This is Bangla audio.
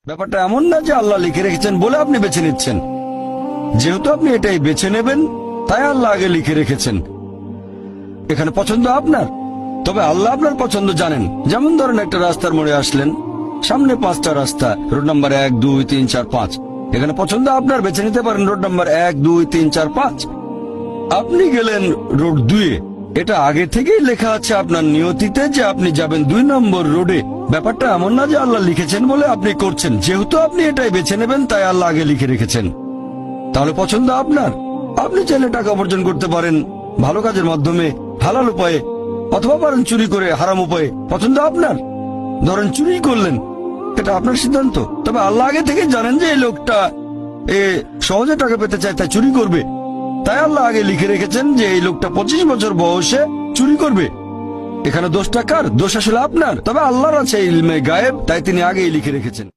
ব্যাপারটা এমন না যে আল্লাহ লিখে রেখেছেন বলে আপনি বেছে নিচ্ছেন। যেহেতু আপনি এটাই বেছে নেবেন, তাই আল্লাহ আগে লিখে রেখেছেন। এখানে পছন্দ আপনার, তবে আল্লাহ আপনার পছন্দ জানেন। যেমন ধরেন একটা রাস্তার মোড়ে আসলেন, সামনে 5টা রাস্তা, রোড নাম্বার 1, 2, 3, 4, 5। এখানে পছন্দ আপনার, বেছে নিতে পারেন রোড নাম্বার 1, 2, 3, 4, 5। আপনি গেলেন রোড 2-এ। এটা আগে থেকেই লেখা আছে আপনার নিয়তিতে যে আপনি যাবেন 2 নম্বর রোডে। ব্যাপারটা এমন না যে আল্লাহ লিখেছেন বলে আপনি করছেন। যেহেতু আপনি এটাই বেছে নেবেন, তাই আল্লাহ আগে লিখে রেখেছেন। তাহলে পছন্দ আপনার। আপনি চাইলে টাকা উপার্জন করতে পারেন ভালো কাজের মাধ্যমে, হালাল উপায়ে, অথবা পারেন চুরি করে হারাম উপায়ে। পছন্দ আপনার। ধরেন চুরি করলেন, এটা আপনার সিদ্ধান্ত। তবে আল্লাহ আগে থেকে জানেন যে এই লোকটা সহজে টাকা পেতে চায়, তাই চুরি করবে। তাই আল্লাহ আগে লিখে রেখেছেন যে এই লোকটা 25 বছর বয়সে চুরি করবে। এখানে দোষটা কার? দোষ আসলে আপনার। তবে আল্লাহর আছে ইলমে গায়েব, তাই তিনি আগেই লিখে রেখেছেন।